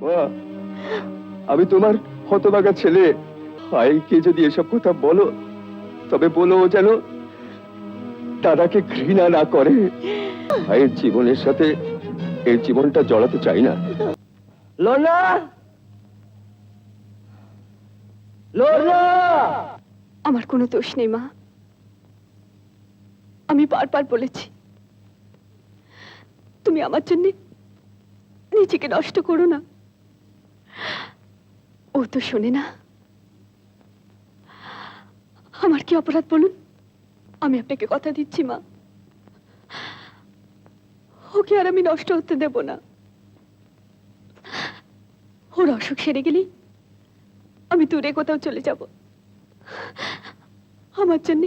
মা, আমি তোমার হতভাগা ছেলে। ভাইকে যদি এসব কথা বলো, তবে বলো ও যেন দাদাকে ঘৃণা না করে। ভাইয়ের জীবনের সাথে এই জীবনটা জড়াতে চাই না। লোলা, লোলা, আমার কোনো দোষ নেই মা। আমি বারবার বলেছি তুমি আমার জন্য নিজেকে নষ্ট করো না। ও তো শোনে না। আমার কি অপরাধ বলুন? আমি আপনাকে কথা দিচ্ছি মা, ওকে আর আমি নষ্ট হতে দেব না। ওর অসুখ সেরে গেলেই আমি দূরে কোথাও চলে যাব। আমার জন্য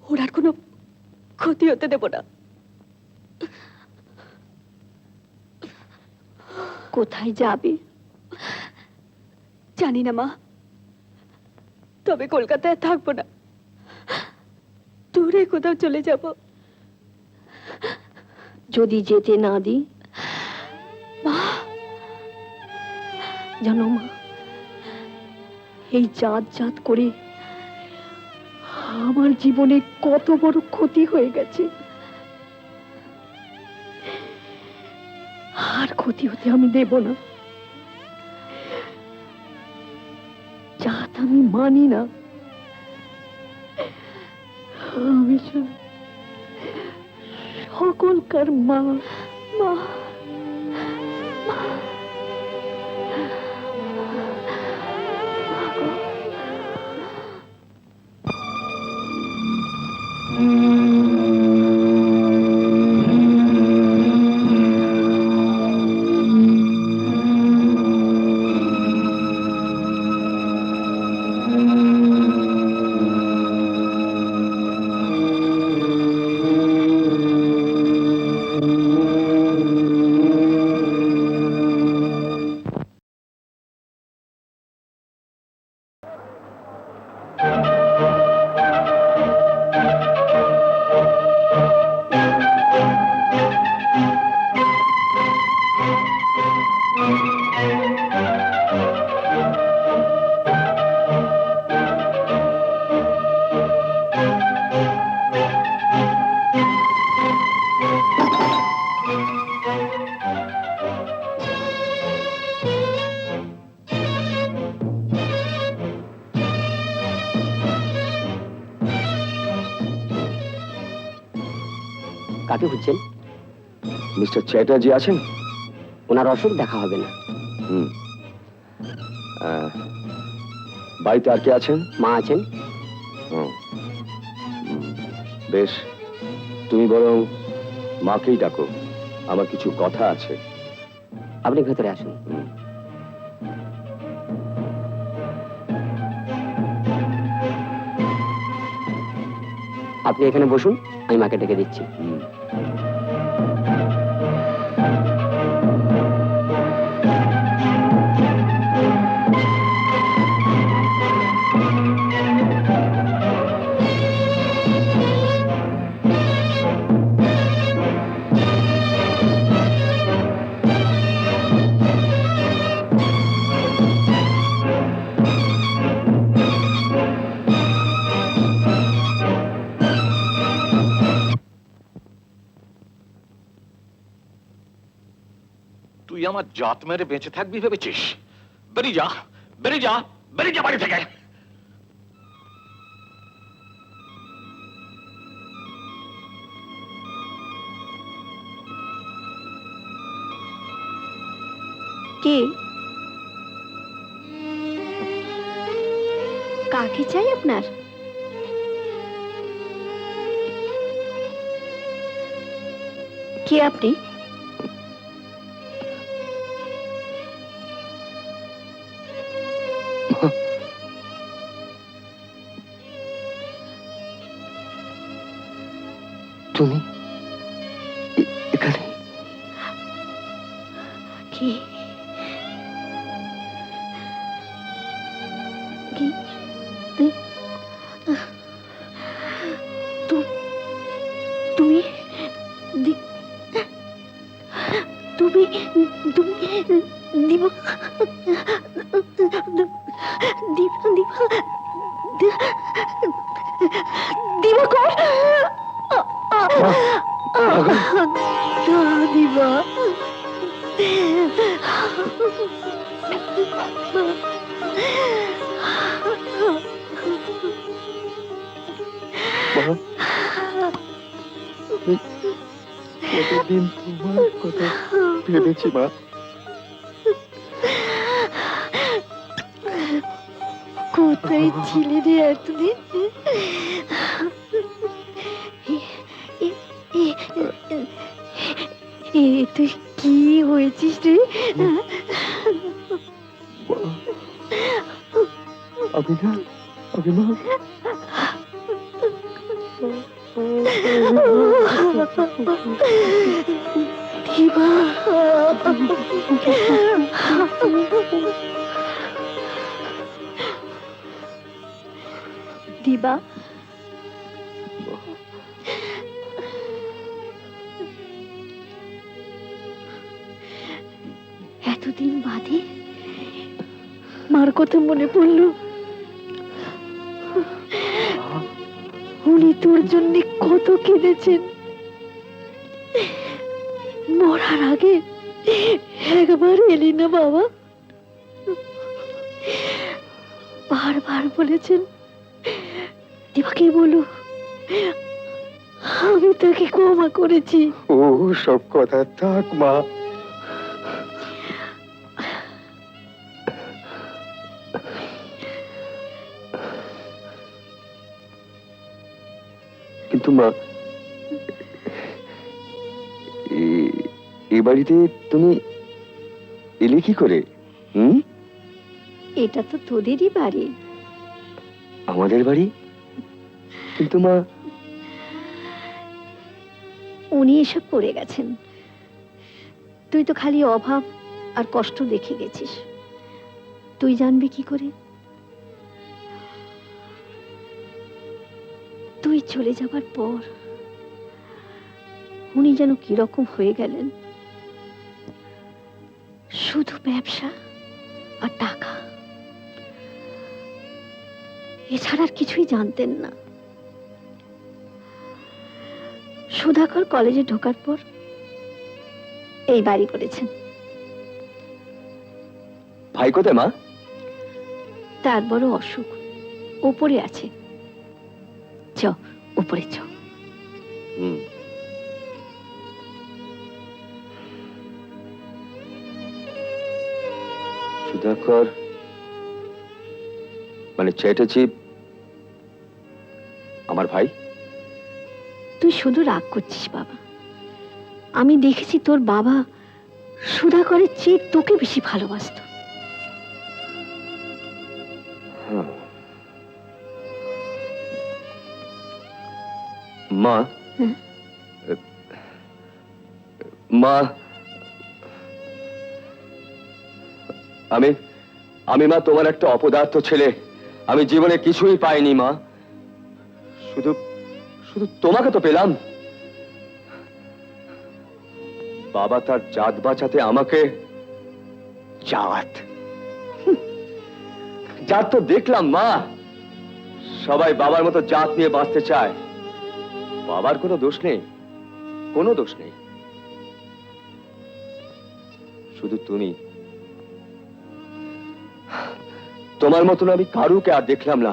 ওর আর কোনো ক্ষতি হতে দেব না। কোথায় যাবে জানি না মা, তবে কলকাতায় থাকবো না, দূরে কোথাও চলে যাব। যদি যেতে না দিই মা, জানো মা, এই জাত জাত করে আমার জীবনে কত বড় ক্ষতি হয়ে গেছে। আর ক্ষতি হতে আমি দেব না। জাত আমি মানি না। আমি সকলকার মা। মা, কাকে খুঁজছেন? মিস্টার চ্যাটার্জি আছেন? ওনার অসুখ দেখা হবে না। বাড়িতে আর কে আছেন? মা আছেন। বেশ, তুমি বরং মাকেই ডাকো, আমার কিছু কথা আছে। আপনি ভেতরে আসুন। আপনি এখানে বসুন, আমি মাকে ডেকে দিচ্ছি। তুই আমার জাত মেরে বেঁচে থাকবি ভেবেছিস? বেরিয়ে যা, বেরিয়ে যা, বেরিয়ে যা বাড়ি থেকে। কে? কাকে চাই আপনার? কে আপনি? তুমি এখানে? কে? কে? তুমি তুমি তুমি দিবা দিবা দিবা দিবাকর দিবা মা, কতদিন তোমার কথা ভেবেছি মা। কোথায় ছিলে রে এতদিন? তুই কি হয়েছিস রে? আমি না, আমি মা, দিবা দিবা এতদিন বাদে মার কথা মনে পড়লো। উনি তোর জন্য কত কেঁদেছেন। মরার আগে একবার এলি না বাবা? বারবার বলেছেন দিবাকে বলো আমি তাকে ক্ষমা করেছি। ও সব কথা থাক মা। কিন্তু মা, এ বাড়িতে তুমি এলে কি করে? এটা তো তোদেরই বাড়ি। আমাদের বাড়ি? কিন্তু মা, উনি এসব করে গেছেন, তুই তো খালি অভাব আর কষ্ট দেখে গেছিস, তুই জানবি কি করে? তুই চলে যাবার পর উনি যেন কিরকম হয়ে গেলেন, শুধু ব্যবসা আর টাকা, এছাড়া আর কিছুই জানতেন না। সুধাকর কলেজে ঢোকার পর এই বাড়ি করেছেন। ভাই কোথায় মা? তার বড় অসুখ, ওপরে আছে। চ উপরে চ। সুধাকর মানে চ্যাটার্জি আমার ভাই? তুই শুধু রাগ করছিস বাবা। আমি দেখেছি তোর বাবা সুধাকরের চেয়ে তোকে বেশি ভালোবাসত। মা, মা, আমি মা তোমার একটা অপদার্থ ছেলে। আমি জীবনে কিছুই পাইনি মা, শুধু শুধু তোমাকে তো পেলাম। বাবা তার জাত বাঁচাতে আমাকে জাত জাত তো দেখলাম মা, সবাই বাবার মতো জাত নিয়ে বাঁচতে চায়। বাবার কোনো দোষ নেই, কোনো দোষ নেই, শুধু তুমি। তোমার মতন আমি কারুকে আর দেখলাম না।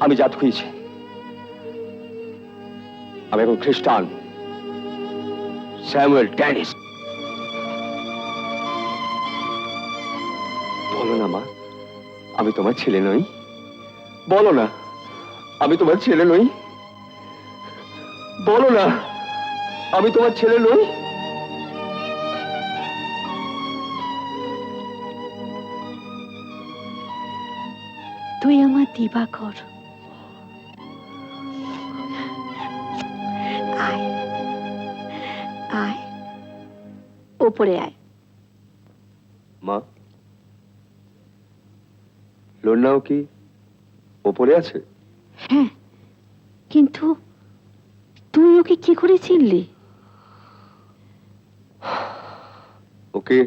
আমি জাত হয়েছি। আমি এখন খ্রিস্টান, স্যামুয়েল ড্যানিস। বলো না মা, আমি তোমার ছেলে নই? বলো না আমি তোমার ছেলে নই? বলো না আমি তোমার ছেলে নই? তুই আমার দিবাকর। আয় আয়, ওপরে আয়। মা, লন্নাও কি ওপরে আছে? হ্যাঁ, কিন্তু ওকে কি করে চিনলি? ওকে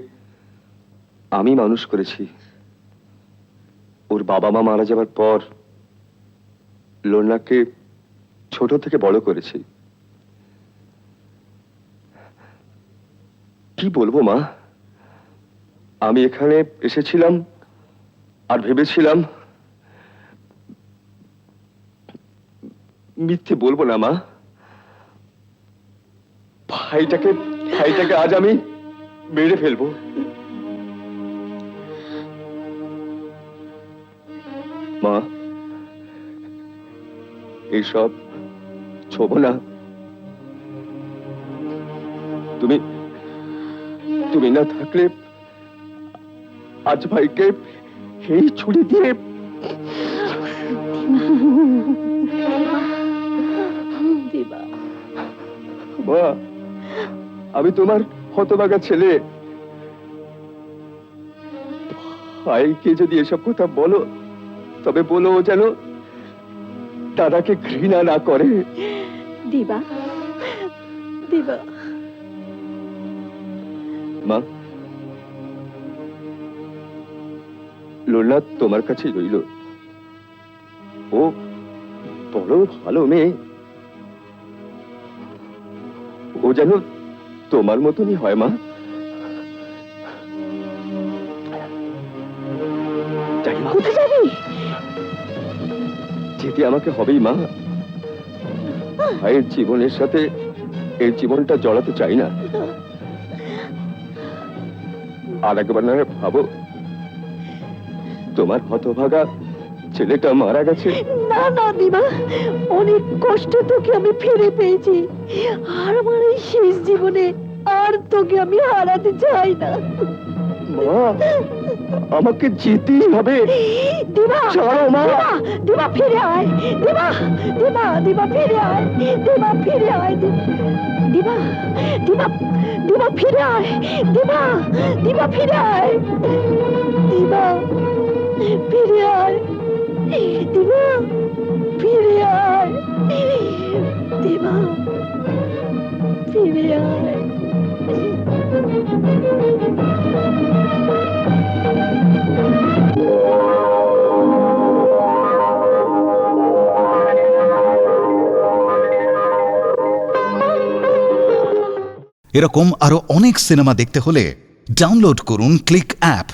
আমি মানুষ করেছি। ওর বাবা মা মারা যাবার পর লোনাকে ছোট থেকে বড় করেছি। কি বলবো মা, আমি এখানে এসেছিলাম আর ভেবেছিলাম, মিথ্যে বলবো না মা, ভাইটাকে আজ আমি মেরে ফেলবো। মা, এইসব ছোব না। তুমি না থাকলে আজ ভাইকে এই ছুরি দিয়ে দিবা, মা, আমি তোমার হতভাগা ছেলে। ভাইকে যদি এসব কথা বলো তবে বলো ও যেন দাদাকে ঘৃণা না করে। দিবা, দিবা। মা, লোনা তোমার কাছেই রইল। ও বড় ভালো মেয়ে, ও যেন তোমার মতনই হয় মা। যাই মা। কোথায় যাবি? যেতে আমাকে হবেই মা। ভাইয়ের জীবনের সাথে এই জীবনটা জড়াতে চাই না। আর একবার না ভাবো, তোমার হতভাগা ছেলেটা মারা গেছে। না না দিবা, অনেক কষ্ট তোকে আমি ফিরে পেয়েছি, আর আমার এই শেষ জীবনে আর তোকে আমি হারাতে চাই না। মা, আমাকে যেতেই হবে। দিবা, ছাড়ো মা। দিবা, দিবা ফিরে আয়। দিবা, দিবা, দিবা ফিরে আয়। দিবা ফিরে আয়। দিবা, দিবা, দিবা ফিরে আয়। দিবা, দিবা ফিরে আয়। দিবা ফিরে আয়। দিবা ফিরে আয়। দিবা ফিরে আয়। এরকম আরো অনেক সিনেমা দেখতে হলে ডাউনলোড করুন ক্লিক অ্যাপ।